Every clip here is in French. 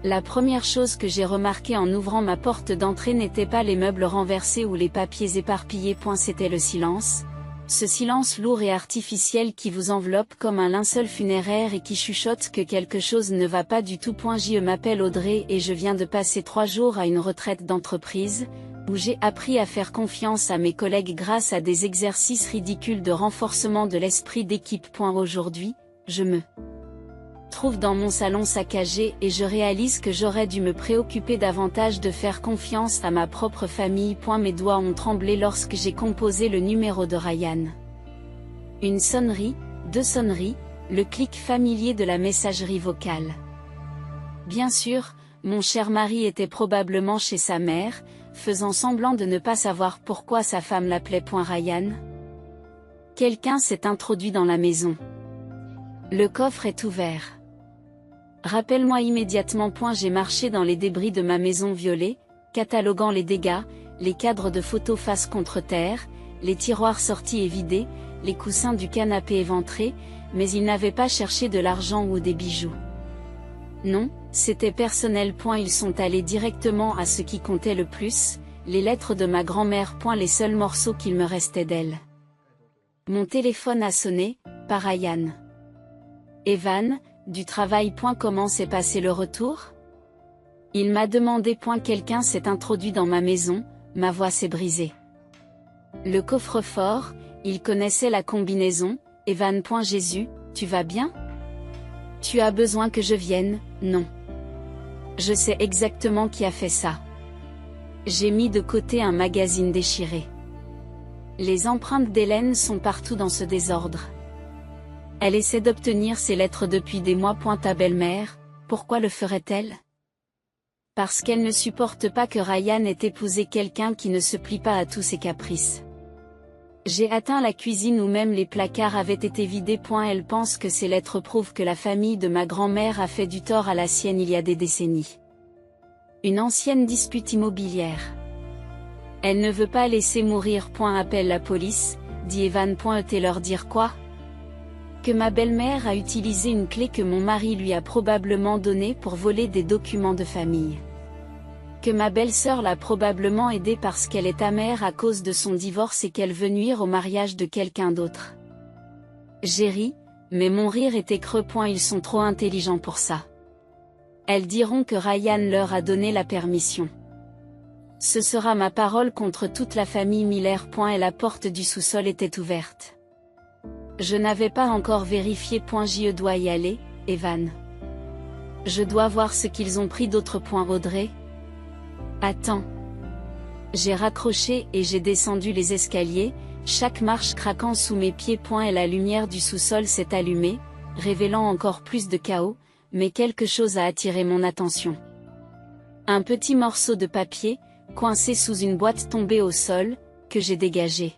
La première chose que j'ai remarquée en ouvrant ma porte d'entrée n'était pas les meubles renversés ou les papiers éparpillés. C'était le silence. Ce silence lourd et artificiel qui vous enveloppe comme un linceul funéraire et qui chuchote que quelque chose ne va pas du tout. Je m'appelle Audrey et je viens de passer 3 jours à une retraite d'entreprise, où j'ai appris à faire confiance à mes collègues grâce à des exercices ridicules de renforcement de l'esprit d'équipe. Aujourd'hui, je me trouve dans mon salon saccagé et je réalise que j'aurais dû me préoccuper davantage de faire confiance à ma propre famille. Mes doigts ont tremblé lorsque j'ai composé le numéro de Ryan. Une sonnerie, 2 sonneries, le clic familier de la messagerie vocale. Bien sûr, mon cher mari était probablement chez sa mère, faisant semblant de ne pas savoir pourquoi sa femme l'appelait. Ryan. Quelqu'un s'est introduit dans la maison. Le coffre est ouvert. Rappelle-moi immédiatement. J'ai marché dans les débris de ma maison violée, cataloguant les dégâts, les cadres de photos face contre terre, les tiroirs sortis et vidés, les coussins du canapé éventrés, mais il n'avait pas cherché de l'argent ou des bijoux. Non, c'était personnel. Ils sont allés directement à ce qui comptait le plus, les lettres de ma grand-mère. Les seuls morceaux qu'il me restait d'elle. Mon téléphone a sonné, par Ryan. Evan, du travail. Comment s'est passé le retour? Il m'a demandé. Quelqu'un s'est introduit dans ma maison, ma voix s'est brisée. Le coffre-fort, il connaissait la combinaison. Evan. Jésus, tu vas bien? Tu as besoin que je vienne? Non. Je sais exactement qui a fait ça. J'ai mis de côté un magazine déchiré. Les empreintes d'Hélène sont partout dans ce désordre. Elle essaie d'obtenir ces lettres depuis des mois. Ta belle-mère, pourquoi le ferait-elle? Parce qu'elle ne supporte pas que Ryan ait épousé quelqu'un qui ne se plie pas à tous ses caprices. J'ai atteint la cuisine où même les placards avaient été vidés. Elle pense que ces lettres prouvent que la famille de ma grand-mère a fait du tort à la sienne il y a des décennies. Une ancienne dispute immobilière. Elle ne veut pas laisser mourir. Appelle la police, dit Evan. Et leur dire quoi? Que ma belle-mère a utilisé une clé que mon mari lui a probablement donnée pour voler des documents de famille. Que ma belle-sœur l'a probablement aidée parce qu'elle est amère à cause de son divorce et qu'elle veut nuire au mariage de quelqu'un d'autre. J'ai ri, mais mon rire était creux. Ils sont trop intelligents pour ça. Elles diront que Ryan leur a donné la permission. Ce sera ma parole contre toute la famille Miller. Et la porte du sous-sol était ouverte. Je n'avais pas encore vérifié. Je dois y aller, Evan. Je dois voir ce qu'ils ont pris d'autre. Audrey. Attends. J'ai raccroché et j'ai descendu les escaliers, chaque marche craquant sous mes pieds. Et la lumière du sous-sol s'est allumée, révélant encore plus de chaos, mais quelque chose a attiré mon attention. Un petit morceau de papier, coincé sous une boîte tombée au sol, que j'ai dégagé.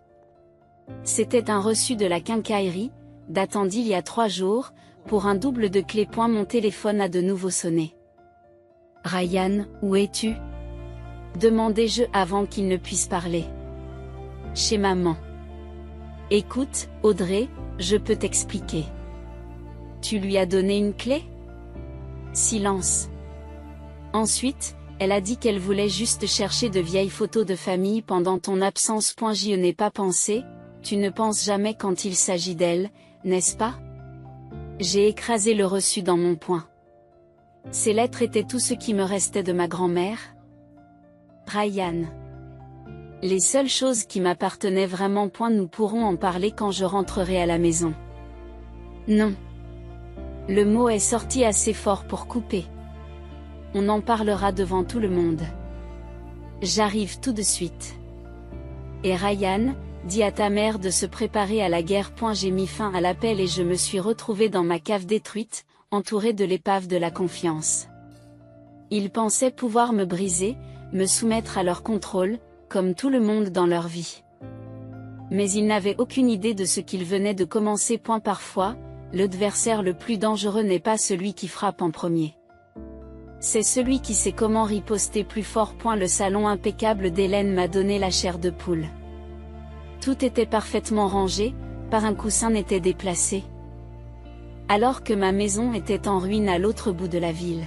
C'était un reçu de la quincaillerie, datant d'il y a 3 jours, pour un double de clés. Mon téléphone a de nouveau sonné. Ryan, où es-tu? Demandai-je avant qu'il ne puisse parler. Chez maman. Écoute, Audrey, je peux t'expliquer. Tu lui as donné une clé? Silence. Ensuite, elle a dit qu'elle voulait juste chercher de vieilles photos de famille pendant ton absence. J'y n'ai pas pensé. Tu ne penses jamais quand il s'agit d'elle, n'est-ce pas? J'ai écrasé le reçu dans mon poing. Ces lettres étaient tout ce qui me restait de ma grand-mère. Ryan. Les seules choses qui m'appartenaient vraiment. Nous pourrons en parler quand je rentrerai à la maison. Non. Le mot est sorti assez fort pour couper. On en parlera devant tout le monde. J'arrive tout de suite. Et Ryan, dis à ta mère de se préparer à la guerre. J'ai mis fin à l'appel et je me suis retrouvé dans ma cave détruite, entouré de l'épave de la confiance. Ils pensaient pouvoir me briser, me soumettre à leur contrôle, comme tout le monde dans leur vie. Mais ils n'avaient aucune idée de ce qu'ils venaient de commencer. Parfois, l'adversaire le plus dangereux n'est pas celui qui frappe en premier. C'est celui qui sait comment riposter plus fort. Le salon impeccable d'Hélène m'a donné la chair de poule. Tout était parfaitement rangé, pas un coussin n'était déplacé. Alors que ma maison était en ruine à l'autre bout de la ville.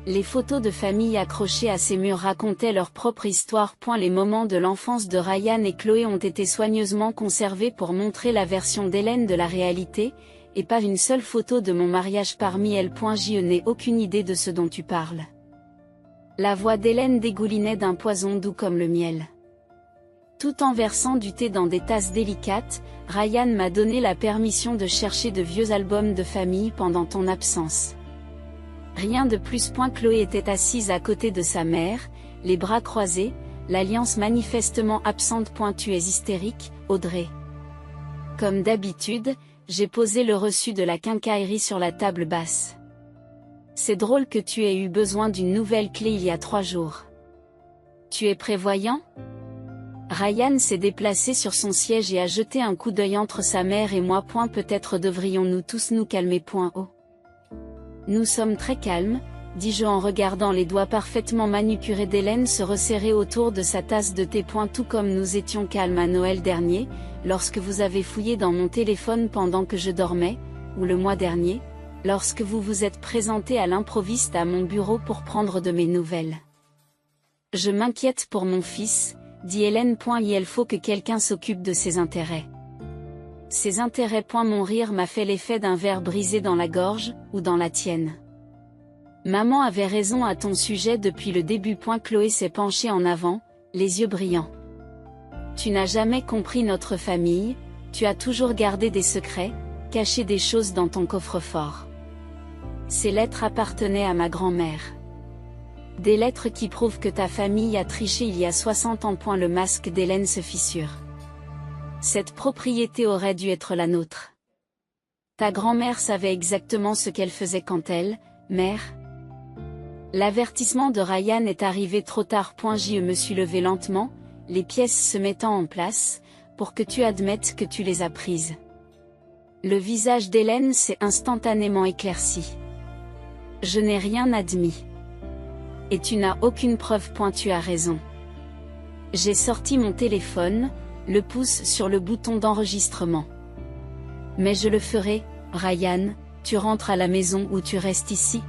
Les photos de famille accrochées à ces murs racontaient leur propre histoire. Les moments de l'enfance de Ryan et Chloé ont été soigneusement conservés pour montrer la version d'Hélène de la réalité, et pas une seule photo de mon mariage parmi elles. Je n'ai aucune idée de ce dont tu parles. La voix d'Hélène dégoulinait d'un poison doux comme le miel. Tout en versant du thé dans des tasses délicates, Ryan m'a donné la permission de chercher de vieux albums de famille pendant ton absence. Rien de plus. Chloé était assise à côté de sa mère, les bras croisés, l'alliance manifestement absente. Tu es hystérique, Audrey. Comme d'habitude, j'ai posé le reçu de la quincaillerie sur la table basse. C'est drôle que tu aies eu besoin d'une nouvelle clé il y a 3 jours. Tu es prévoyant ? Ryan s'est déplacé sur son siège et a jeté un coup d'œil entre sa mère et moi. Peut-être devrions-nous tous nous calmer. Oh. Nous sommes très calmes, dis-je en regardant les doigts parfaitement manucurés d'Hélène se resserrer autour de sa tasse de thé. Tout comme nous étions calmes à Noël dernier, lorsque vous avez fouillé dans mon téléphone pendant que je dormais, ou le mois dernier, lorsque vous vous êtes présenté à l'improviste à mon bureau pour prendre de mes nouvelles. Je m'inquiète pour mon fils, dit Hélène. Il faut que quelqu'un s'occupe de ses intérêts. Ses intérêts. Mon rire m'a fait l'effet d'un verre brisé dans la gorge, ou dans la tienne. Maman avait raison à ton sujet depuis le début. Chloé s'est penchée en avant, les yeux brillants. Tu n'as jamais compris notre famille, tu as toujours gardé des secrets, caché des choses dans ton coffre-fort. Ces lettres appartenaient à ma grand-mère. Des lettres qui prouvent que ta famille a triché il y a 60 ans. Le masque d'Hélène se fissure. Cette propriété aurait dû être la nôtre. Ta grand-mère savait exactement ce qu'elle faisait quand elle, mère. L'avertissement de Ryan est arrivé trop tard. Je me suis levé lentement, les pièces se mettant en place, pour que tu admettes que tu les as prises. Le visage d'Hélène s'est instantanément éclairci. Je n'ai rien admis. Et tu n'as aucune preuve. Tu as raison. J'ai sorti mon téléphone, le pouce sur le bouton d'enregistrement. Mais je le ferai, Ryan, tu rentres à la maison ou tu restes ici ?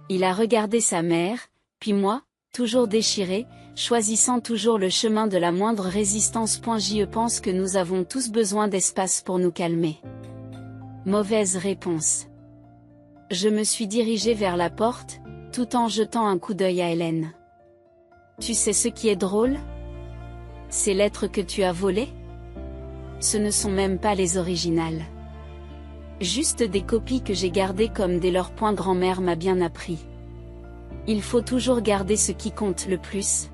Il a regardé sa mère, puis moi, toujours déchiré, choisissant toujours le chemin de la moindre résistance. Je pense que nous avons tous besoin d'espace pour nous calmer. Mauvaise réponse. Je me suis dirigé vers la porte, tout en jetant un coup d'œil à Hélène. Tu sais ce qui est drôle ? Ces lettres que tu as volées ? Ce ne sont même pas les originales. Juste des copies que j'ai gardées comme dès leur. Grand-mère m'a bien appris. Il faut toujours garder ce qui compte le plus.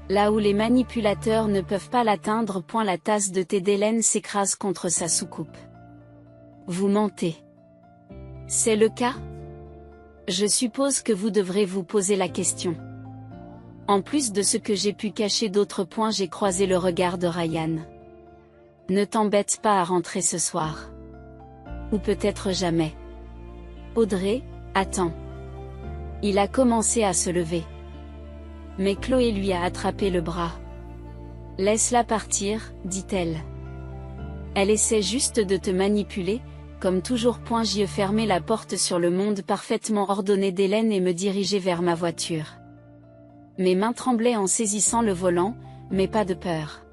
Là où les manipulateurs ne peuvent pas l'atteindre. La tasse de thé d'Hélène s'écrase contre sa soucoupe. Vous mentez. C'est le cas ? Je suppose que vous devrez vous poser la question. En plus de ce que j'ai pu cacher d'autres. J'ai croisé le regard de Ryan. Ne t'embête pas à rentrer ce soir. Ou peut-être jamais. Audrey, attends. Il a commencé à se lever. Mais Chloé lui a attrapé le bras. Laisse-la partir, dit-elle. Elle essaie juste de te manipuler, comme toujours. J'ai fermé la porte sur le monde parfaitement ordonné d'Hélène et me dirigeai vers ma voiture. Mes mains tremblaient en saisissant le volant, mais pas de peur.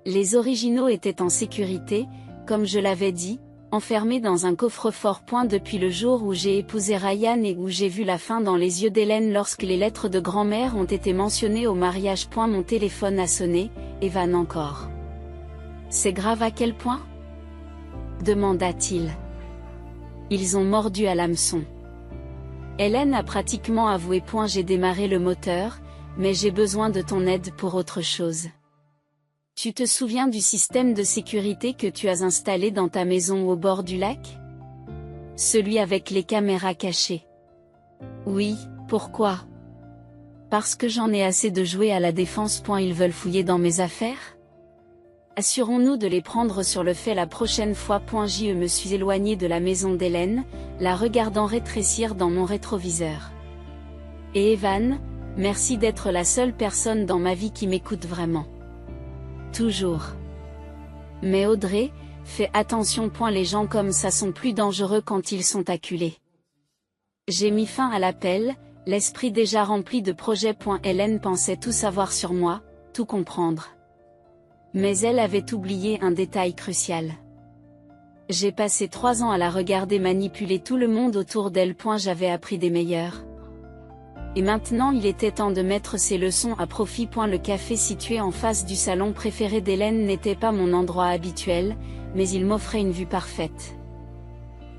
Les originaux étaient en sécurité, comme je l'avais dit, enfermés dans un coffre-fort. Depuis le jour où j'ai épousé Ryan et où j'ai vu la faim dans les yeux d'Hélène lorsque les lettres de grand-mère ont été mentionnées au mariage. Mon téléphone a sonné, Evan encore. C'est grave à quel point ? Demanda-t-il. Ils ont mordu à l'hameçon. Hélène a pratiquement avoué. J'ai démarré le moteur, mais j'ai besoin de ton aide pour autre chose. Tu te souviens du système de sécurité que tu as installé dans ta maison au bord du lac ? Celui avec les caméras cachées. Oui, pourquoi ? Parce que j'en ai assez de jouer à la défense. Ils veulent fouiller dans mes affaires ? Assurons-nous de les prendre sur le fait la prochaine fois. Je me suis éloigné de la maison d'Hélène, la regardant rétrécir dans mon rétroviseur. Et Evan, merci d'être la seule personne dans ma vie qui m'écoute vraiment. Toujours. Mais Audrey, fais attention. Les gens comme ça sont plus dangereux quand ils sont acculés. J'ai mis fin à l'appel, l'esprit déjà rempli de projets. Hélène pensait tout savoir sur moi, tout comprendre. Mais elle avait oublié un détail crucial. J'ai passé 3 ans à la regarder manipuler tout le monde autour d'elle. J'avais appris des meilleurs. Et maintenant il était temps de mettre ses leçons à profit. Le café situé en face du salon préféré d'Hélène n'était pas mon endroit habituel, mais il m'offrait une vue parfaite.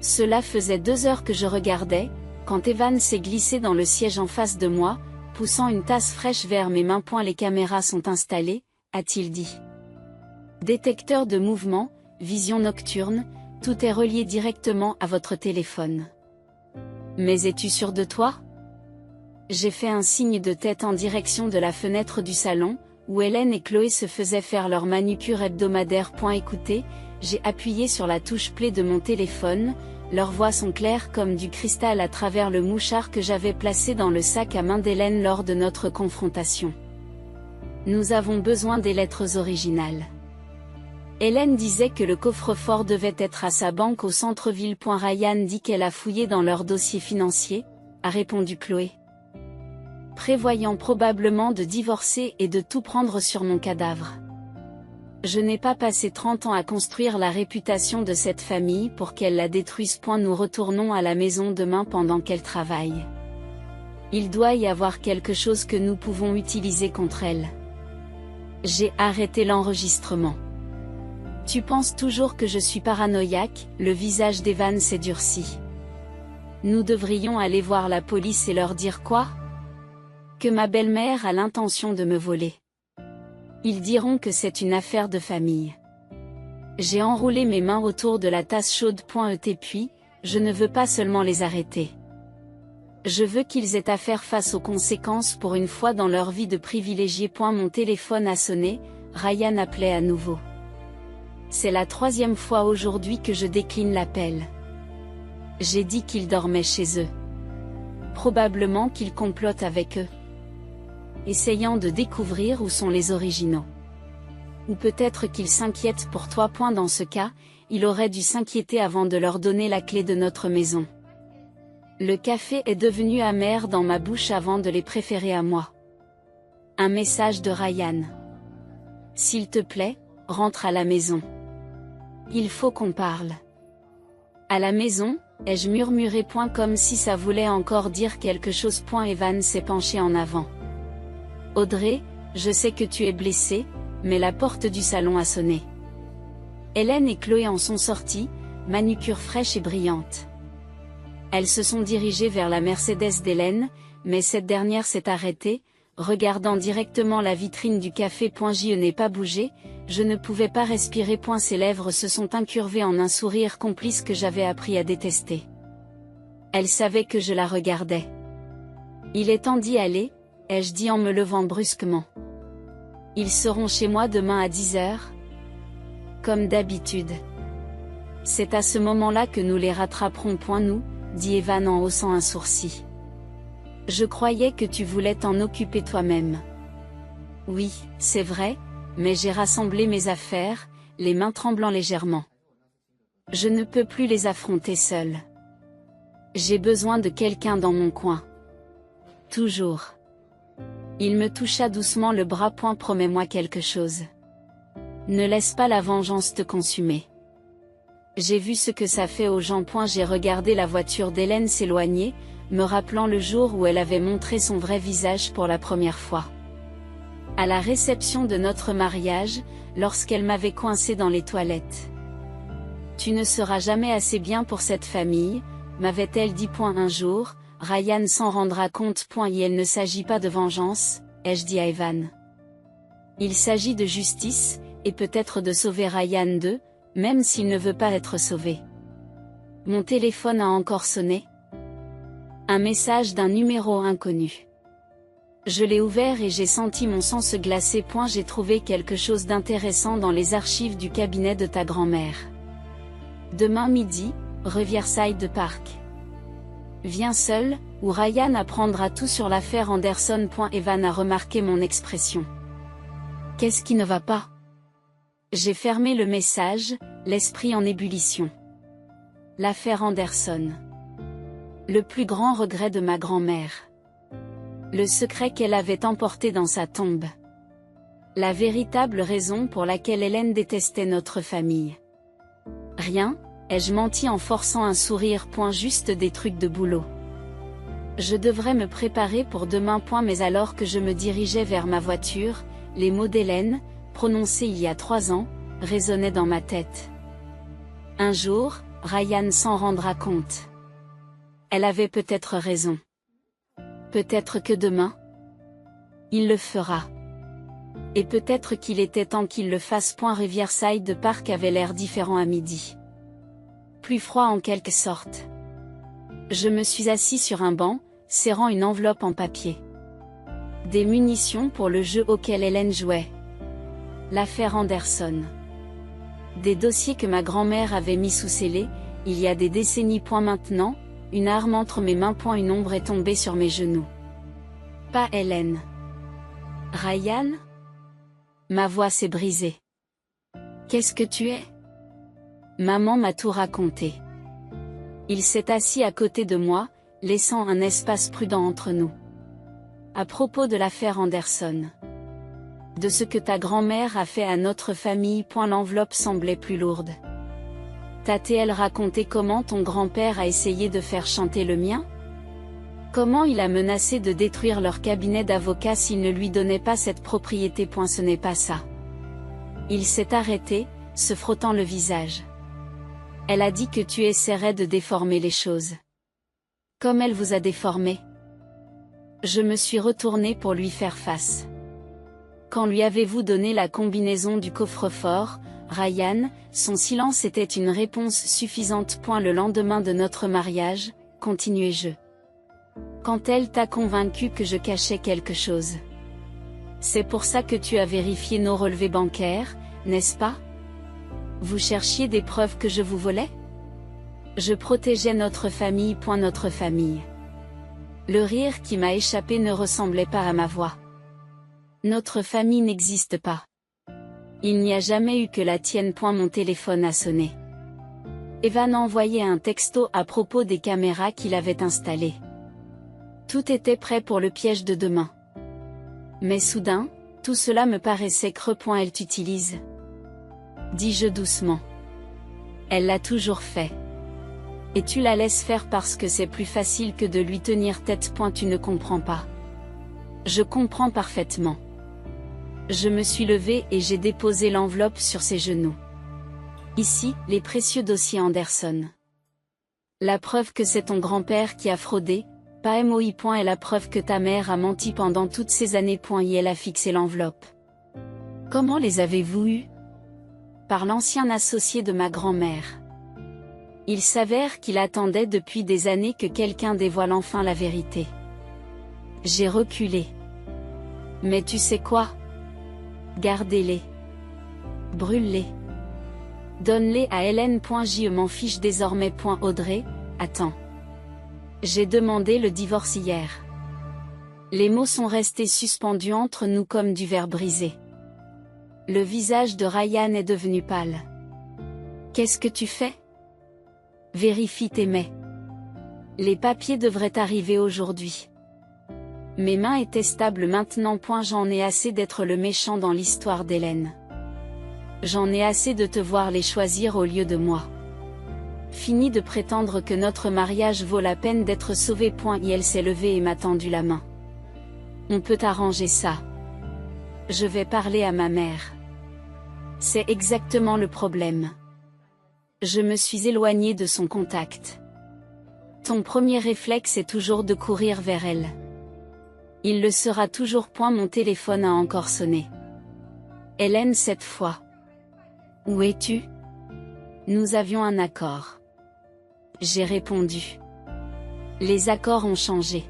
Cela faisait 2 heures que je regardais, quand Evan s'est glissé dans le siège en face de moi, poussant une tasse fraîche vers mes mains. Les caméras sont installées, a-t-il dit. Détecteur de mouvement, vision nocturne, tout est relié directement à votre téléphone. Mais es-tu sûr de toi? J'ai fait un signe de tête en direction de la fenêtre du salon, où Hélène et Chloé se faisaient faire leur manucure hebdomadaire. Écoutez, j'ai appuyé sur la touche play de mon téléphone, leurs voix sont claires comme du cristal à travers le mouchard que j'avais placé dans le sac à main d'Hélène lors de notre confrontation. Nous avons besoin des lettres originales. Hélène disait que le coffre-fort devait être à sa banque au centre-ville. Ryan dit qu'elle a fouillé dans leur dossier financier, a répondu Chloé. Prévoyant probablement de divorcer et de tout prendre sur mon cadavre. Je n'ai pas passé 30 ans à construire la réputation de cette famille pour qu'elle la détruise. Nous retournons à la maison demain pendant qu'elle travaille. Il doit y avoir quelque chose que nous pouvons utiliser contre elle. J'ai arrêté l'enregistrement. Tu penses toujours que je suis paranoïaque? Le visage d'Evan s'est durci. Nous devrions aller voir la police et leur dire quoi? Que ma belle-mère a l'intention de me voler. Ils diront que c'est une affaire de famille. J'ai enroulé mes mains autour de la tasse chaude. Puis, je ne veux pas seulement les arrêter. Je veux qu'ils aient à faire face aux conséquences pour une fois dans leur vie de privilégiés. Mon téléphone a sonné, Ryan appelait à nouveau. C'est la 3e fois aujourd'hui que je décline l'appel. J'ai dit qu'ils dormaient chez eux. Probablement qu'ils complotent avec eux. Essayant de découvrir où sont les originaux. Ou peut-être qu'ils s'inquiètent pour toi. Dans ce cas, il aurait dû s'inquiéter avant de leur donner la clé de notre maison. Le café est devenu amer dans ma bouche avant de les préférer à moi. Un message de Ryan. S'il te plaît, rentre à la maison. Il faut qu'on parle. À la maison, ai-je murmuré. Comme si ça voulait encore dire quelque chose. Evan s'est penché en avant. Audrey, je sais que tu es blessée, mais la porte du salon a sonné. Hélène et Chloé en sont sorties, manucure fraîche et brillante. Elles se sont dirigées vers la Mercedes d'Hélène, mais cette dernière s'est arrêtée, regardant directement la vitrine du café. Je n'ai pas bougé, je ne pouvais pas respirer. Ses lèvres se sont incurvées en un sourire complice que j'avais appris à détester. Elle savait que je la regardais. Il est temps d'y aller, ai-je dit en me levant brusquement. Ils seront chez moi demain à 10 heures. Comme d'habitude. C'est à ce moment-là que nous les rattraperons. Nous, dit Evan en haussant un sourcil. Je croyais que tu voulais t'en occuper toi-même. Oui, c'est vrai, mais j'ai rassemblé mes affaires, les mains tremblant légèrement. Je ne peux plus les affronter seule. J'ai besoin de quelqu'un dans mon coin. Toujours. Il me toucha doucement le bras. Promets-moi quelque chose. Ne laisse pas la vengeance te consumer. J'ai vu ce que ça fait aux gens. J'ai regardé la voiture d'Hélène s'éloigner, me rappelant le jour où elle avait montré son vrai visage pour la première fois. À la réception de notre mariage, lorsqu'elle m'avait coincé dans les toilettes. Tu ne seras jamais assez bien pour cette famille, m'avait-elle dit. Un jour, Ryan s'en rendra compte. Et il ne s'agit pas de vengeance, ai-je dit à Evan. Il s'agit de justice, et peut-être de sauver Ryan d'eux, même s'il ne veut pas être sauvé. Mon téléphone a encore sonné. Un message d'un numéro inconnu. Je l'ai ouvert et j'ai senti mon sang se glacer. J'ai trouvé quelque chose d'intéressant dans les archives du cabinet de ta grand-mère. Demain midi, Riverside Park. Viens seul, ou Ryan apprendra tout sur l'affaire Anderson. Evan a remarqué mon expression. Qu'est-ce qui ne va pas? J'ai fermé le message, l'esprit en ébullition. L'affaire Anderson. Le plus grand regret de ma grand-mère. Le secret qu'elle avait emporté dans sa tombe. La véritable raison pour laquelle Hélène détestait notre famille. Rien, ai-je menti en forçant un sourire. Juste des trucs de boulot. Je devrais me préparer pour demain. Mais alors que je me dirigeais vers ma voiture, les mots d'Hélène, prononcés il y a 3 ans, résonnaient dans ma tête. Un jour, Ryan s'en rendra compte. Elle avait peut-être raison. Peut-être que demain, il le fera. Et peut-être qu'il était temps qu'il le fasse. Riverside Park avait l'air différent à midi. Plus froid en quelque sorte. Je me suis assis sur un banc, serrant une enveloppe en papier. Des munitions pour le jeu auquel Hélène jouait. L'affaire Anderson. Des dossiers que ma grand-mère avait mis sous scellés, il y a des décennies. Maintenant, une arme entre mes mains. Une ombre est tombée sur mes genoux. Pas Hélène. Ryan? Ma voix s'est brisée. Qu'est-ce que tu es? Maman m'a tout raconté. Il s'est assis à côté de moi, laissant un espace prudent entre nous. À propos de l'affaire Anderson. De ce que ta grand-mère a fait à notre famille. L'enveloppe semblait plus lourde. T'a-t-elle raconté comment ton grand-père a essayé de faire chanter le mien? Comment il a menacé de détruire leur cabinet d'avocats s'il ne lui donnait pas cette propriété? Ce n'est pas ça. Il s'est arrêté, se frottant le visage. Elle a dit que tu essaierais de déformer les choses. Comme elle vous a déformé. Je me suis retournée pour lui faire face. Quand lui avez-vous donné la combinaison du coffre-fort, Ryan? Son silence était une réponse suffisante. Le lendemain de notre mariage, continuai-je. Quand elle t'a convaincu que je cachais quelque chose. C'est pour ça que tu as vérifié nos relevés bancaires, n'est-ce pas? Vous cherchiez des preuves que je vous volais? Je protégeais notre famille. Notre famille. Le rire qui m'a échappé ne ressemblait pas à ma voix. Notre famille n'existe pas. Il n'y a jamais eu que la tienne. Mon téléphone a sonné. Evan envoyait un texto à propos des caméras qu'il avait installées. Tout était prêt pour le piège de demain. Mais soudain, tout cela me paraissait creux. Elle t'utilise. Dis-je doucement. Elle l'a toujours fait. Et tu la laisses faire parce que c'est plus facile que de lui tenir tête. Tu ne comprends pas. Je comprends parfaitement. Je me suis levée et j'ai déposé l'enveloppe sur ses genoux. Ici, les précieux dossiers Anderson. La preuve que c'est ton grand-père qui a fraudé, pas MOI. Et la preuve que ta mère a menti pendant toutes ces années. Et elle a fixé l'enveloppe. Comment les avez-vous eus? Par l'ancien associé de ma grand-mère. Il s'avère qu'il attendait depuis des années que quelqu'un dévoile enfin la vérité. J'ai reculé. Mais tu sais quoi? Gardez-les. Brûle-les. Donne-les à Hélène. Je m'en fiche désormais. Audrey, attends. J'ai demandé le divorce hier. Les mots sont restés suspendus entre nous comme du verre brisé. Le visage de Ryan est devenu pâle. Qu'est-ce que tu fais? Vérifie tes mails. Les papiers devraient arriver aujourd'hui. Mes mains étaient stables maintenant. J'en ai assez d'être le méchant dans l'histoire d'Hélène. J'en ai assez de te voir les choisir au lieu de moi. Fini de prétendre que notre mariage vaut la peine d'être sauvé. Et elle s'est levée et m'a tendu la main. On peut arranger ça. Je vais parler à ma mère. C'est exactement le problème. Je me suis éloignée de son contact. Ton premier réflexe est toujours de courir vers elle. Il le sera toujours. Mon téléphone a encore sonné. Hélène, cette fois. Où es-tu? Nous avions un accord. J'ai répondu. Les accords ont changé.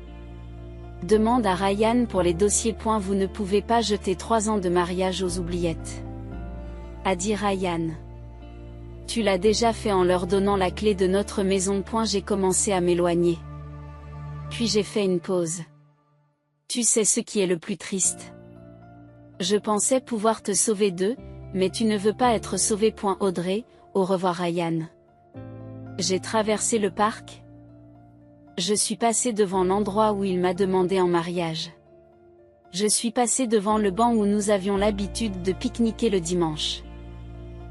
Demande à Ryan pour les dossiers. Vous ne pouvez pas jeter 3 ans de mariage aux oubliettes. A dit Ryan. Tu l'as déjà fait en leur donnant la clé de notre maison. J'ai commencé à m'éloigner. Puis j'ai fait une pause. Tu sais ce qui est le plus triste? Je pensais pouvoir te sauver d'eux, mais tu ne veux pas être sauvé. Audrey, au revoir Ryan. J'ai traversé le parc. Je suis passé devant l'endroit où il m'a demandé en mariage. Je suis passé devant le banc où nous avions l'habitude de pique-niquer le dimanche.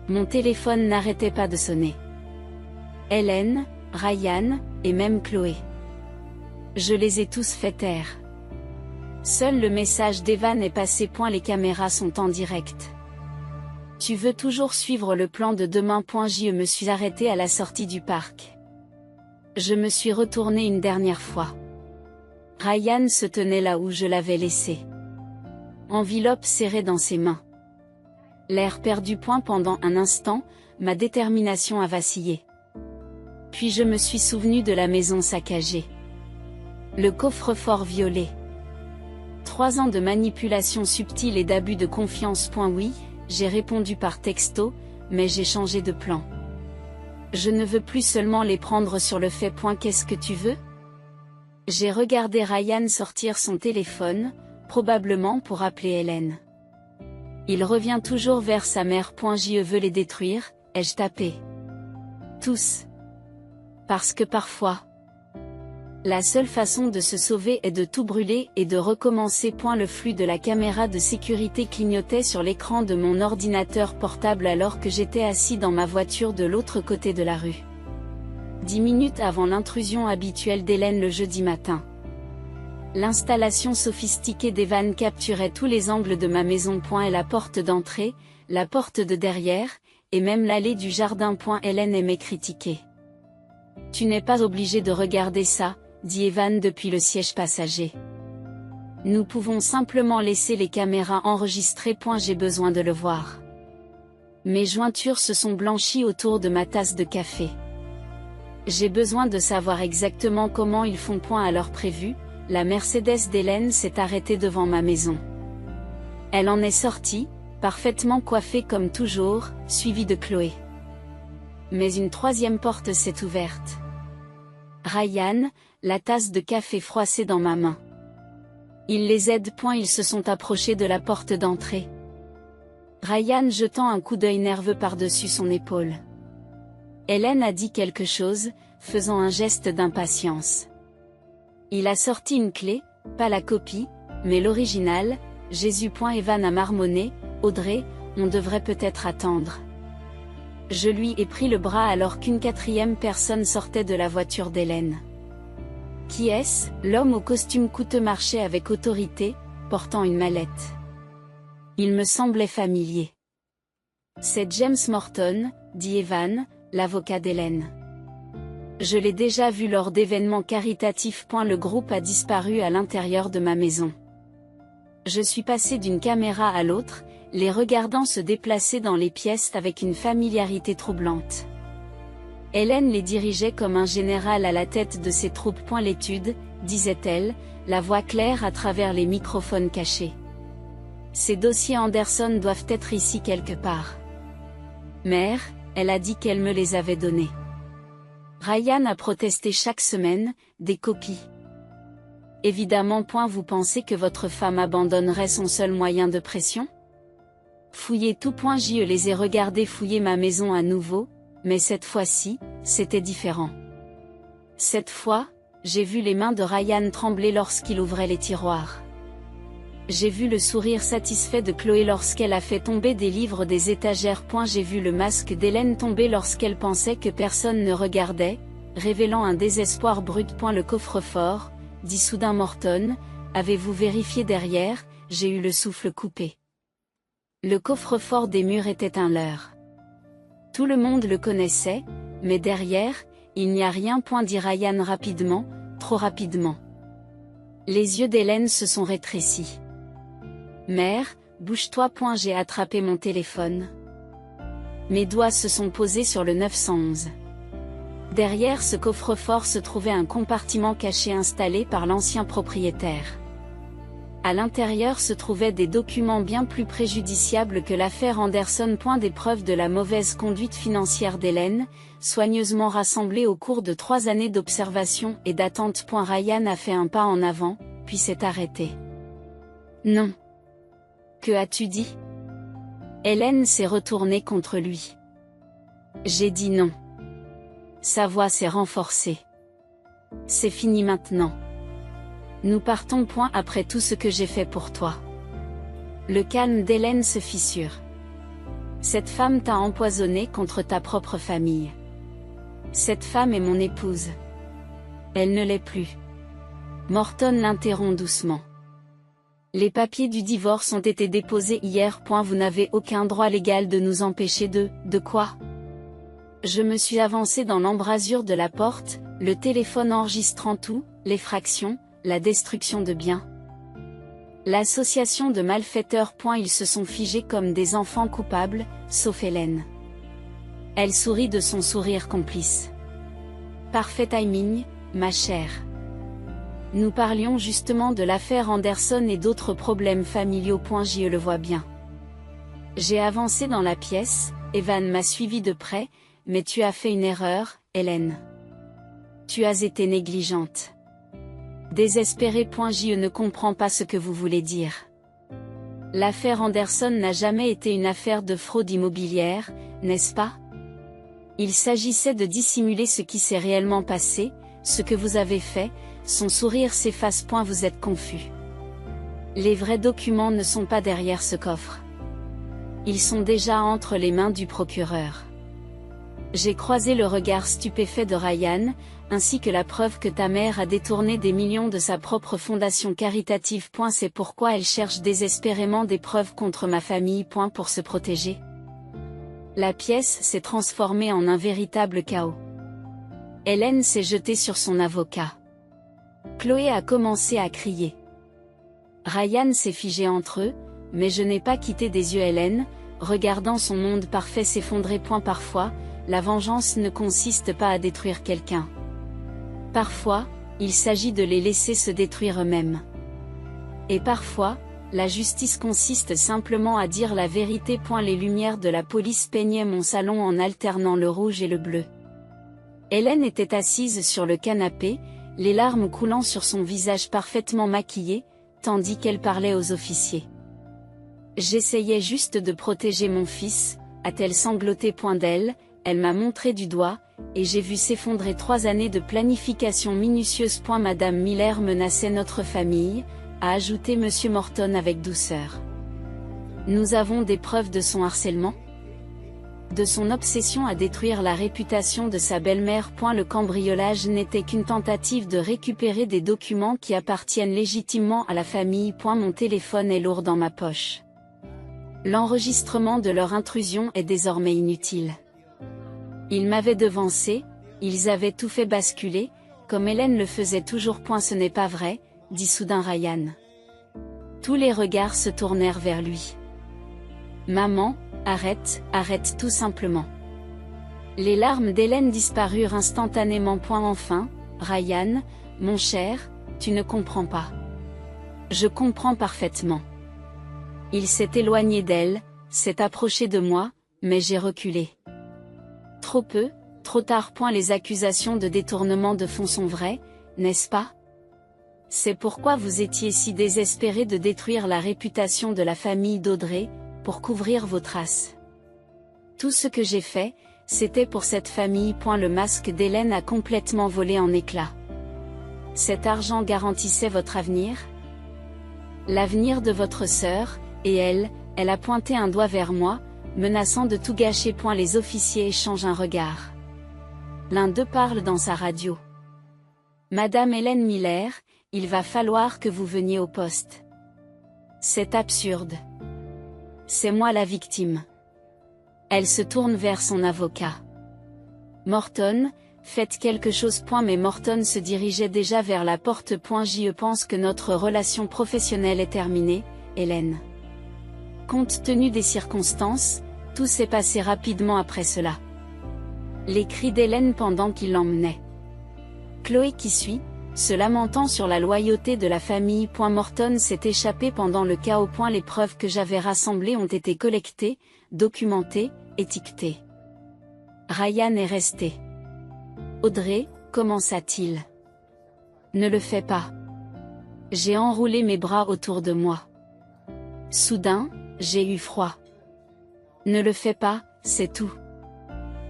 Mon téléphone n'arrêtait pas de sonner. Hélène, Ryan, et même Chloé. Je les ai tous fait taire. Seul le message d'Evan est passé. Les caméras sont en direct. Tu veux toujours suivre le plan de demain. Je me suis arrêté à la sortie du parc. Je me suis retourné une dernière fois. Ryan se tenait là où je l'avais laissé. Enveloppe serrée dans ses mains. L'air perdu. Pendant un instant, ma détermination a vacillé. Puis je me suis souvenu de la maison saccagée. Le coffre-fort violet. 3 ans de manipulation subtile et d'abus de confiance. Oui, j'ai répondu par texto, mais j'ai changé de plan. Je ne veux plus seulement les prendre sur le fait. Qu'est-ce que tu veux? J'ai regardé Ryan sortir son téléphone, probablement pour appeler Hélène. Il revient toujours vers sa mère. Je veux les détruire, ai-je tapé. Tous. Parce que parfois, la seule façon de se sauver est de tout brûler et de recommencer. Le flux de la caméra de sécurité clignotait sur l'écran de mon ordinateur portable alors que j'étais assis dans ma voiture de l'autre côté de la rue. 10 minutes avant l'intrusion habituelle d'Hélène le jeudi matin. L'installation sophistiquée d'Evan capturait tous les angles de ma maison. Et la porte d'entrée, la porte de derrière, et même l'allée du jardin. Hélène aimait critiquer. Tu n'es pas obligé de regarder ça, dit Evan depuis le siège passager. Nous pouvons simplement laisser les caméras enregistrer. J'ai besoin de le voir. Mes jointures se sont blanchies autour de ma tasse de café. J'ai besoin de savoir exactement comment ils font. À l'heure prévue, la Mercedes d'Hélène s'est arrêtée devant ma maison. Elle en est sortie, parfaitement coiffée comme toujours, suivie de Chloé. Mais une 3e porte s'est ouverte. Ryan, la tasse de café froissée dans ma main. Il les aide. Ils se sont approchés de la porte d'entrée. Ryan jetant un coup d'œil nerveux par-dessus son épaule. Hélène a dit quelque chose, faisant un geste d'impatience. Il a sorti une clé, pas la copie, mais l'original. Jésus. Evan a marmonné, Audrey, on devrait peut-être attendre. Je lui ai pris le bras alors qu'une 4e personne sortait de la voiture d'Hélène. Qui est-ce? L'homme au costume coûteux marchait avec autorité, portant une mallette. Il me semblait familier. C'est James Morton, dit Evan, l'avocat d'Hélène. Je l'ai déjà vu lors d'événements caritatifs. Le groupe a disparu à l'intérieur de ma maison. Je suis passé d'une caméra à l'autre, les regardant se déplacer dans les pièces avec une familiarité troublante. Hélène les dirigeait comme un général à la tête de ses troupes. L'étude, disait-elle, la voix claire à travers les microphones cachés. Ces dossiers Anderson doivent être ici quelque part. Mère, elle a dit qu'elle me les avait donnés. Ryan a protesté chaque semaine, des copies. Évidemment. Vous pensez que votre femme abandonnerait son seul moyen de pression? Fouillez tout. Je les ai regardés fouiller ma maison à nouveau, mais cette fois-ci, c'était différent. Cette fois, j'ai vu les mains de Ryan trembler lorsqu'il ouvrait les tiroirs. J'ai vu le sourire satisfait de Chloé lorsqu'elle a fait tomber des livres des étagères. J'ai vu le masque d'Hélène tomber lorsqu'elle pensait que personne ne regardait, révélant un désespoir brut. Le coffre-fort, dit soudain Morton, avez-vous vérifié derrière? J'ai eu le souffle coupé. Le coffre-fort des murs était un leurre. Tout le monde le connaissait, mais derrière, il n'y a rien. Dit Ryan rapidement, trop rapidement. Les yeux d'Hélène se sont rétrécis. Mère, bouge-toi. J'ai attrapé mon téléphone. Mes doigts se sont posés sur le 911. Derrière ce coffre-fort se trouvait un compartiment caché installé par l'ancien propriétaire. À l'intérieur se trouvaient des documents bien plus préjudiciables que l'affaire Anderson. Des preuves de la mauvaise conduite financière d'Hélène, soigneusement rassemblées au cours de 3 années d'observation et d'attente. Ryan a fait un pas en avant, puis s'est arrêté. Non. Que as-tu dit? Hélène s'est retournée contre lui. J'ai dit non. Sa voix s'est renforcée. C'est fini maintenant. Nous partons point après tout ce que j'ai fait pour toi. Le calme d'Hélène se fissure. Cette femme t'a empoisonné contre ta propre famille. Cette femme est mon épouse. Elle ne l'est plus. Morton l'interrompt doucement. Les papiers du divorce ont été déposés hier. Vous n'avez aucun droit légal de nous empêcher de quoi? Je me suis avancé dans l'embrasure de la porte, le téléphone enregistrant tout, l'effraction, la destruction de biens. L'association de malfaiteurs. Ils se sont figés comme des enfants coupables, sauf Hélène. Elle sourit de son sourire complice. Parfait timing, ma chère. Nous parlions justement de l'affaire Anderson et d'autres problèmes familiaux. Je le vois bien. J'ai avancé dans la pièce, Evan m'a suivi de près, mais tu as fait une erreur, Hélène. Tu as été négligente. Désespéré. Je ne comprends pas ce que vous voulez dire. L'affaire Anderson n'a jamais été une affaire de fraude immobilière, n'est-ce pas? Il s'agissait de dissimuler ce qui s'est réellement passé, ce que vous avez fait. Son sourire s'efface. Vous êtes confus. Les vrais documents ne sont pas derrière ce coffre. Ils sont déjà entre les mains du procureur. J'ai croisé le regard stupéfait de Ryan, ainsi que la preuve que ta mère a détourné des millions de sa propre fondation caritative. C'est pourquoi elle cherche désespérément des preuves contre ma famille. Pour se protéger. La pièce s'est transformée en un véritable chaos. Hélène s'est jetée sur son avocat. Chloé a commencé à crier. Ryan s'est figé entre eux, mais je n'ai pas quitté des yeux Hélène, regardant son monde parfait s'effondrer. Parfois, la vengeance ne consiste pas à détruire quelqu'un. Parfois, il s'agit de les laisser se détruire eux-mêmes. Et parfois, la justice consiste simplement à dire la vérité. Les lumières de la police peignaient mon salon en alternant le rouge et le bleu. Hélène était assise sur le canapé, les larmes coulant sur son visage parfaitement maquillé, tandis qu'elle parlait aux officiers. J'essayais juste de protéger mon fils, a-t-elle sangloté. D'elle, elle m'a montré du doigt, et j'ai vu s'effondrer 3 années de planification minutieuse. Madame Miller menaçait notre famille, a ajouté Monsieur Morton avec douceur. Nous avons des preuves de son harcèlement? De son obsession à détruire la réputation de sa belle-mère. Le cambriolage n'était qu'une tentative de récupérer des documents qui appartiennent légitimement à la famille. Mon téléphone est lourd dans ma poche. L'enregistrement de leur intrusion est désormais inutile. Ils m'avaient devancé, ils avaient tout fait basculer, comme Hélène le faisait toujours. Ce n'est pas vrai, dit soudain Ryan. Tous les regards se tournèrent vers lui. Maman, arrête, arrête tout simplement. Les larmes d'Hélène disparurent instantanément. Enfin, Ryan, mon cher, tu ne comprends pas. Je comprends parfaitement. Il s'est éloigné d'elle, s'est approché de moi, mais j'ai reculé. Trop peu, trop tard. Les accusations de détournement de fonds sont vraies, n'est-ce pas? C'est pourquoi vous étiez si désespéré de détruire la réputation de la famille d'Audrey, pour couvrir vos traces. Tout ce que j'ai fait, c'était pour cette famille. Le masque d'Hélène a complètement volé en éclats. Cet argent garantissait votre avenir? L'avenir de votre sœur, et elle a pointé un doigt vers moi, menaçant de tout gâcher. Les officiers échangent un regard. L'un d'eux parle dans sa radio. Madame Hélène Miller, il va falloir que vous veniez au poste. C'est absurde. C'est moi la victime. Elle se tourne vers son avocat. Morton, faites quelque chose. Mais Morton se dirigeait déjà vers la porte. Je pense que notre relation professionnelle est terminée, Hélène. Compte tenu des circonstances, tout s'est passé rapidement après cela. Les cris d'Hélène pendant qu'il l'emmenait. Chloé qui suit, se lamentant sur la loyauté de la famille. Morton s'est échappé pendant le chaos. Les preuves que j'avais rassemblées ont été collectées, documentées, étiquetées. Ryan est resté. Audrey, commença-t-il. Ne le fais pas. J'ai enroulé mes bras autour de moi. Soudain, j'ai eu froid. Ne le fais pas, c'est tout.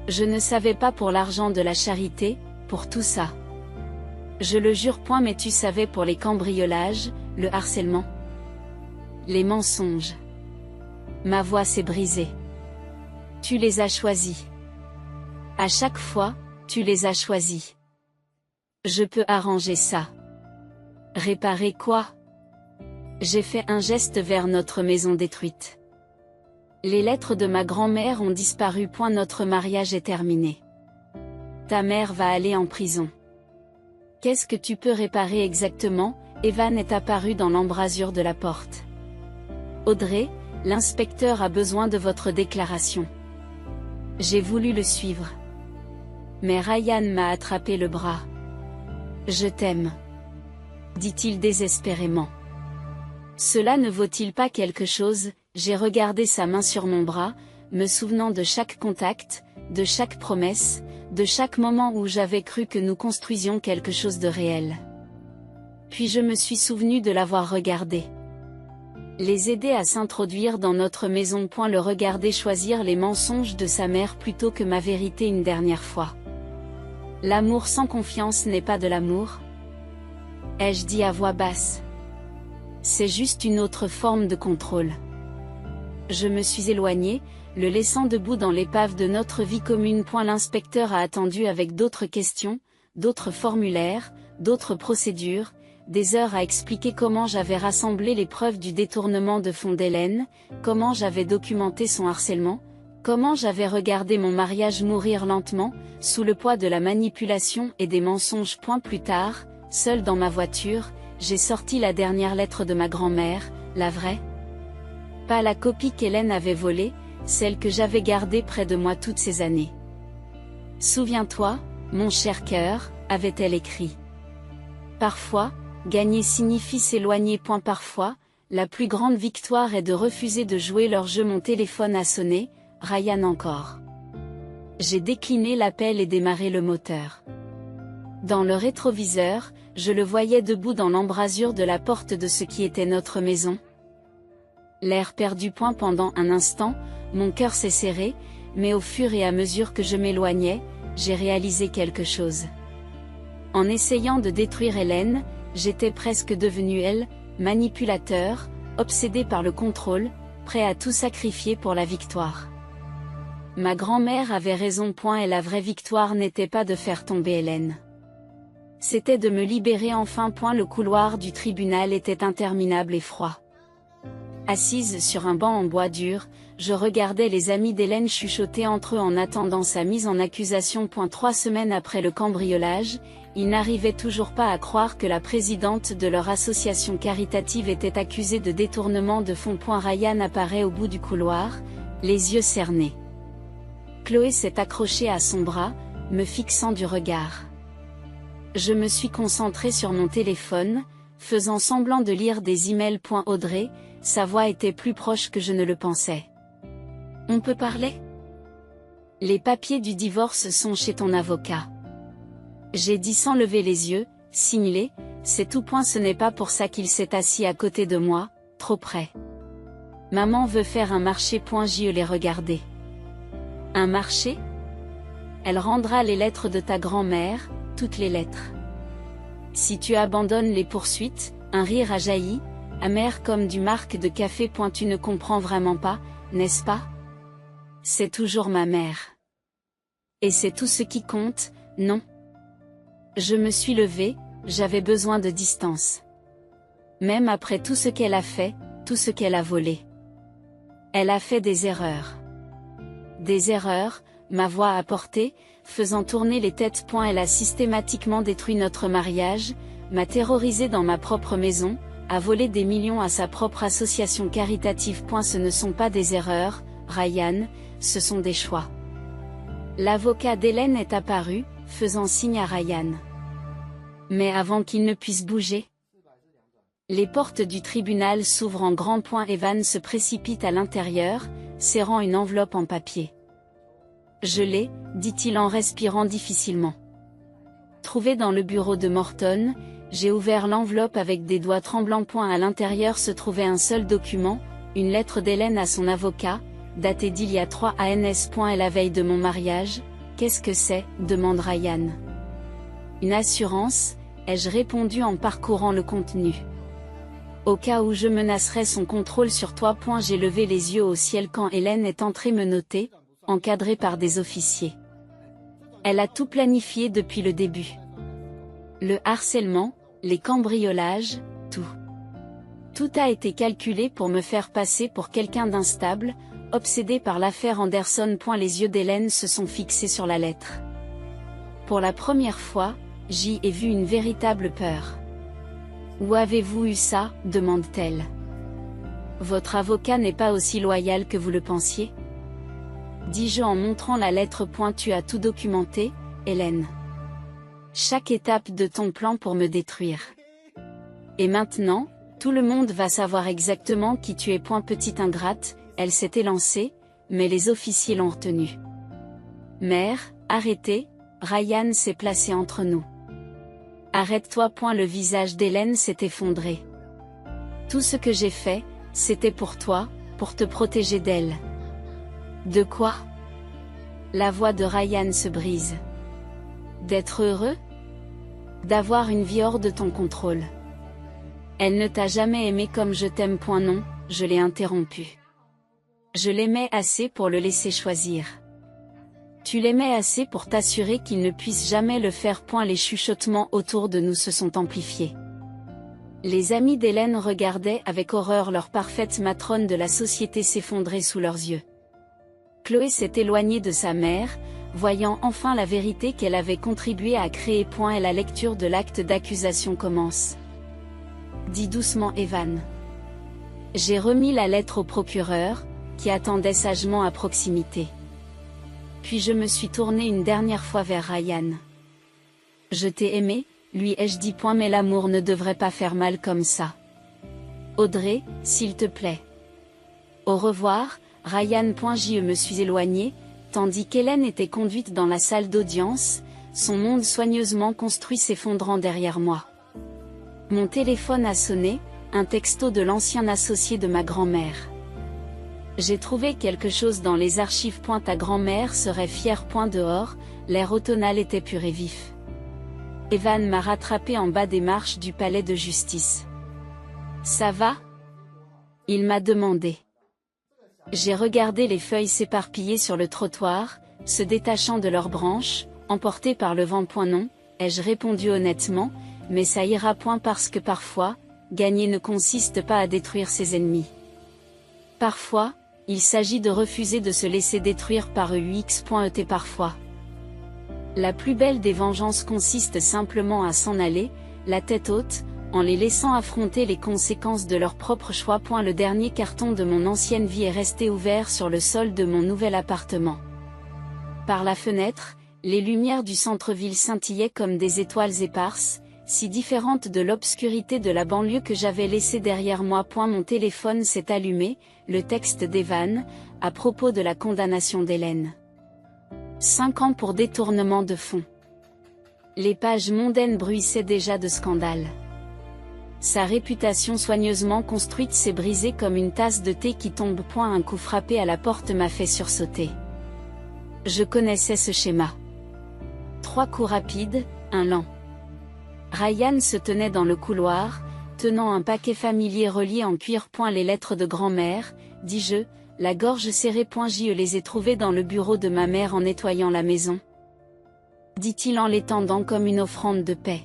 Je ne savais pas pour l'argent de la charité, pour tout ça. Je le jure point, mais tu savais, pour les cambriolages, le harcèlement, les mensonges. Ma voix s'est brisée. Tu les as choisis. À chaque fois, tu les as choisis. Je peux arranger ça. Réparer quoi? J'ai fait un geste vers notre maison détruite. Les lettres de ma grand-mère ont disparu. Notre mariage est terminé. Ta mère va aller en prison. Qu'est-ce que tu peux réparer exactement? Evan est apparu dans l'embrasure de la porte. Audrey, l'inspecteur a besoin de votre déclaration. J'ai voulu le suivre. Mais Ryan m'a attrapé le bras. Je t'aime, dit-il désespérément. Cela ne vaut-il pas quelque chose? J'ai regardé sa main sur mon bras, me souvenant de chaque contact, de chaque promesse, de chaque moment où j'avais cru que nous construisions quelque chose de réel. Puis je me suis souvenu de l'avoir regardé. Les aider à s'introduire dans notre maison. Le regarder choisir les mensonges de sa mère plutôt que ma vérité une dernière fois. L'amour sans confiance n'est pas de l'amour? Ai-je dit à voix basse. C'est juste une autre forme de contrôle. Je me suis éloignée, le laissant debout dans l'épave de notre vie commune. L'inspecteur a attendu avec d'autres questions, d'autres formulaires, d'autres procédures, des heures à expliquer comment j'avais rassemblé les preuves du détournement de fonds d'Hélène, comment j'avais documenté son harcèlement, comment j'avais regardé mon mariage mourir lentement, sous le poids de la manipulation et des mensonges. Plus tard, seule dans ma voiture, j'ai sorti la dernière lettre de ma grand-mère, la vraie. Pas la copie qu'Hélène avait volée, celle que j'avais gardée près de moi toutes ces années. Souviens-toi, mon cher cœur, avait-elle écrit. Parfois, gagner signifie s'éloigner. Parfois, la plus grande victoire est de refuser de jouer leur jeu. Mon téléphone a sonné, Ryan encore. J'ai décliné l'appel et démarré le moteur. Dans le rétroviseur, je le voyais debout dans l'embrasure de la porte de ce qui était notre maison. L'air perdu. Pendant un instant, mon cœur s'est serré, mais au fur et à mesure que je m'éloignais, j'ai réalisé quelque chose. En essayant de détruire Hélène, j'étais presque devenu elle, manipulateur, obsédé par le contrôle, prêt à tout sacrifier pour la victoire. Ma grand-mère avait raison. Et la vraie victoire n'était pas de faire tomber Hélène. C'était de me libérer enfin. Le couloir du tribunal était interminable et froid. Assise sur un banc en bois dur, je regardais les amis d'Hélène chuchoter entre eux en attendant sa mise en accusation. 3 semaines après le cambriolage, ils n'arrivaient toujours pas à croire que la présidente de leur association caritative était accusée de détournement de fonds. Ryan apparaît au bout du couloir, les yeux cernés. Chloé s'est accrochée à son bras, me fixant du regard. Je me suis concentrée sur mon téléphone, faisant semblant de lire des emails. Audrey, sa voix était plus proche que je ne le pensais. On peut parler? Les papiers du divorce sont chez ton avocat. J'ai dit sans lever les yeux, signe-les, c'est tout. Ce n'est pas pour ça qu'il s'est assis à côté de moi, trop près. Maman veut faire un marché. Je l'ai regardé. Un marché? Elle rendra les lettres de ta grand-mère, toutes les lettres. Si tu abandonnes les poursuites, un rire a jailli, amer comme du marc de café. Tu ne comprends vraiment pas, n'est-ce pas? C'est toujours ma mère. Et c'est tout ce qui compte, non? Je me suis levée, j'avais besoin de distance. Même après tout ce qu'elle a fait, tout ce qu'elle a volé. Elle a fait des erreurs. Des erreurs, ma voix a porté, faisant tourner les têtes. Elle a systématiquement détruit notre mariage, m'a terrorisé dans ma propre maison, a volé des millions à sa propre association caritative. Ce ne sont pas des erreurs, Ryan, ce sont des choix. L'avocat d'Hélène est apparu, faisant signe à Ryan. Mais avant qu'il ne puisse bouger, les portes du tribunal s'ouvrent en grand. Evan se précipite à l'intérieur, serrant une enveloppe en papier. Je l'ai, dit-il en respirant difficilement. Trouvé dans le bureau de Morton, j'ai ouvert l'enveloppe avec des doigts tremblants. À l'intérieur se trouvait un seul document, une lettre d'Hélène à son avocat, datée d'il y a 3 ans. Et la veille de mon mariage. Qu'est-ce que c'est? Demande Ryan. Une assurance, ai-je répondu en parcourant le contenu. Au cas où je menacerais son contrôle sur toi. J'ai levé les yeux au ciel quand Hélène est entrée me noter, encadrée par des officiers. Elle a tout planifié depuis le début. Le harcèlement, les cambriolages, tout. Tout a été calculé pour me faire passer pour quelqu'un d'instable, obsédé par l'affaire Anderson. Les yeux d'Hélène se sont fixés sur la lettre. Pour la première fois, j'y ai vu une véritable peur. Où avez-vous eu ça, demande-t-elle. Votre avocat n'est pas aussi loyal que vous le pensiez? Dis-je en montrant la lettre. Tu as tout documenté, Hélène. Chaque étape de ton plan pour me détruire. Et maintenant, tout le monde va savoir exactement qui tu es. Petite ingrate, elle s'est élancée, mais les officiers l'ont retenue. Mère, arrêtez, Ryan s'est placé entre nous. Arrête-toi. Le visage d'Hélène s'est effondré. Tout ce que j'ai fait, c'était pour toi, pour te protéger d'elle. De quoi? La voix de Ryan se brise. D'être heureux? D'avoir une vie hors de ton contrôle. Elle ne t'a jamais aimé comme je t'aime. Non, je l'ai interrompu. Je l'aimais assez pour le laisser choisir. Tu l'aimais assez pour t'assurer qu'il ne puisse jamais le faire. Les chuchotements autour de nous se sont amplifiés. Les amis d'Hélène regardaient avec horreur leur parfaite matrone de la société s'effondrer sous leurs yeux. Chloé s'est éloignée de sa mère, voyant enfin la vérité qu'elle avait contribué à créer. Et la lecture de l'acte d'accusation commence. Dit doucement Evan. J'ai remis la lettre au procureur, qui attendait sagement à proximité. Puis je me suis tournée une dernière fois vers Ryan. Je t'ai aimé, lui ai-je dit. Mais l'amour ne devrait pas faire mal comme ça. Audrey, s'il te plaît. Au revoir, Ryan. Je me suis éloignée, tandis qu'Hélène était conduite dans la salle d'audience, son monde soigneusement construit s'effondrant derrière moi. Mon téléphone a sonné, un texto de l'ancien associé de ma grand-mère. J'ai trouvé quelque chose dans les archives. Ta grand-mère serait fière. Dehors, l'air automnal était pur et vif. Evan m'a rattrapé en bas des marches du palais de justice. Ça va? Il m'a demandé. J'ai regardé les feuilles s'éparpiller sur le trottoir, se détachant de leurs branches, emportées par le vent. Non, ai-je répondu honnêtement, mais ça ira. Parce que parfois, gagner ne consiste pas à détruire ses ennemis. Parfois, il s'agit de refuser de se laisser détruire par EUX.ET. Parfois. La plus belle des vengeances consiste simplement à s'en aller, la tête haute, en les laissant affronter les conséquences de leur propre choix. Le dernier carton de mon ancienne vie est resté ouvert sur le sol de mon nouvel appartement. Par la fenêtre, les lumières du centre-ville scintillaient comme des étoiles éparses, si différentes de l'obscurité de la banlieue que j'avais laissée derrière moi. Mon téléphone s'est allumé, le texte d'Evan, à propos de la condamnation d'Hélène. 5 ans pour détournement de fonds. Les pages mondaines bruissaient déjà de scandale. Sa réputation soigneusement construite s'est brisée comme une tasse de thé qui tombe. Un coup frappé à la porte m'a fait sursauter. Je connaissais ce schéma. 3 coups rapides, un lent. Ryan se tenait dans le couloir, tenant un paquet familier relié en cuir. Les lettres de grand-mère, dis-je, la gorge serrée. Je les ai trouvées dans le bureau de ma mère en nettoyant la maison. Dit-il en les tendant comme une offrande de paix.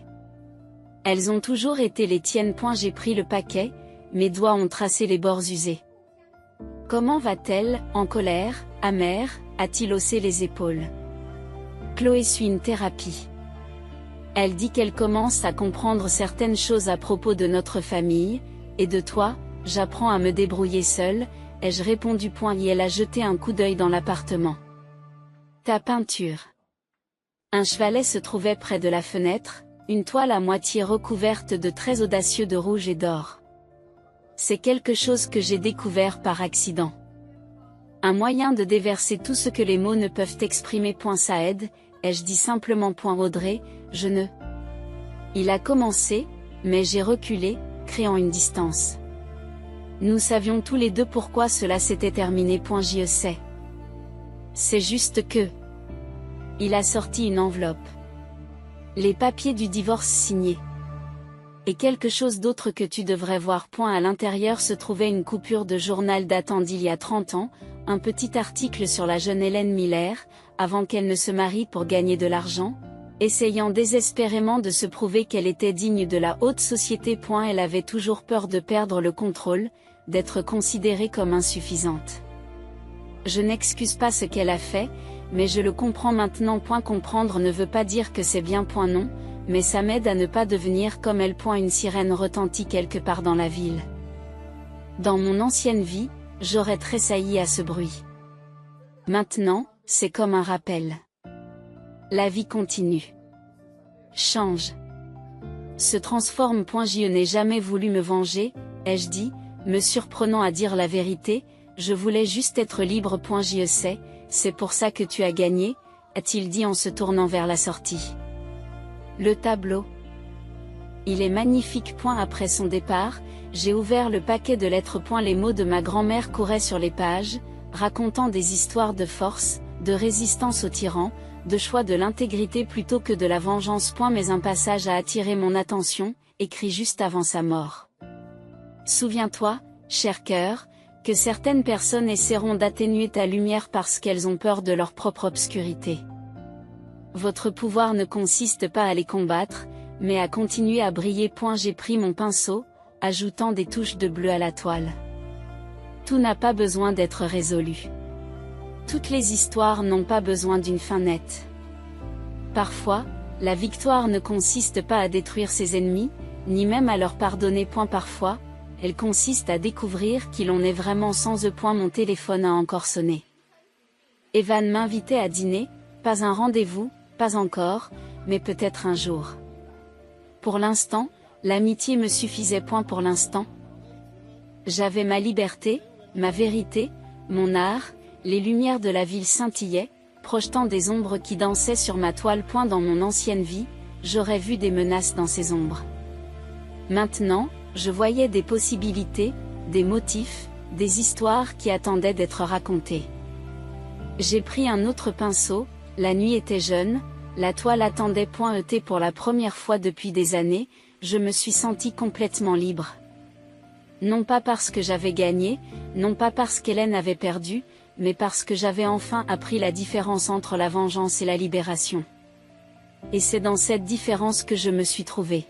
Elles ont toujours été les tiennes. J'ai pris le paquet, mes doigts ont tracé les bords usés. Comment va-t-elle, en colère, amère, a-t-il haussé les épaules. Chloé suit une thérapie. Elle dit qu'elle commence à comprendre certaines choses à propos de notre famille, et de toi, j'apprends à me débrouiller seule, ai-je répondu. Et elle a jeté un coup d'œil dans l'appartement. Ta peinture. Un chevalet se trouvait près de la fenêtre, une toile à moitié recouverte de traits audacieux de rouge et d'or. C'est quelque chose que j'ai découvert par accident. Un moyen de déverser tout ce que les mots ne peuvent exprimer. Ça aide, ai-je dit simplement. Audrey, je ne. Il a commencé, mais j'ai reculé, créant une distance. Nous savions tous les deux pourquoi cela s'était terminé. J'y sais. C'est juste que. Il a sorti une enveloppe. Les papiers du divorce signés. Et quelque chose d'autre que tu devrais voir. À l'intérieur se trouvait une coupure de journal datant d'il y a 30 ans, un petit article sur la jeune Hélène Miller, avant qu'elle ne se marie pour gagner de l'argent, essayant désespérément de se prouver qu'elle était digne de la haute société. Elle avait toujours peur de perdre le contrôle, d'être considérée comme insuffisante. Je n'excuse pas ce qu'elle a fait, mais je le comprends maintenant. Comprendre ne veut pas dire que c'est bien. Non, mais ça m'aide à ne pas devenir comme elle. Une sirène retentit quelque part dans la ville. Dans mon ancienne vie, j'aurais tressailli à ce bruit. Maintenant, c'est comme un rappel. La vie continue. Change. Se transforme. Je n'ai jamais voulu me venger, ai-je dit, me surprenant à dire la vérité, je voulais juste être libre. Je sais, c'est pour ça que tu as gagné, a-t-il dit en se tournant vers la sortie. Le tableau. Il est magnifique. Après son départ, j'ai ouvert le paquet de lettres. Les mots de ma grand-mère couraient sur les pages, racontant des histoires de force, de résistance aux tyrans, de choix de l'intégrité plutôt que de la vengeance. Mais un passage a attiré mon attention, écrit juste avant sa mort. Souviens-toi, cher cœur, que certaines personnes essaieront d'atténuer ta lumière parce qu'elles ont peur de leur propre obscurité. Votre pouvoir ne consiste pas à les combattre, mais à continuer à briller. J'ai pris mon pinceau, ajoutant des touches de bleu à la toile. Tout n'a pas besoin d'être résolu. Toutes les histoires n'ont pas besoin d'une fin nette. Parfois, la victoire ne consiste pas à détruire ses ennemis, ni même à leur pardonner. Parfois, elle consiste à découvrir qui l'on est vraiment sans eux. Mon téléphone a encore sonné. Evan m'invitait à dîner, pas un rendez-vous, pas encore, mais peut-être un jour. Pour l'instant, l'amitié me suffisait. Pour l'instant. J'avais ma liberté, ma vérité, mon art, les lumières de la ville scintillaient, projetant des ombres qui dansaient sur ma toile. Dans mon ancienne vie, j'aurais vu des menaces dans ces ombres. Maintenant, je voyais des possibilités, des motifs, des histoires qui attendaient d'être racontées. J'ai pris un autre pinceau, la nuit était jeune, la toile attendait. Pour la première fois depuis des années, je me suis sentie complètement libre. Non pas parce que j'avais gagné, non pas parce qu'Hélène avait perdu, mais parce que j'avais enfin appris la différence entre la vengeance et la libération. Et c'est dans cette différence que je me suis trouvée.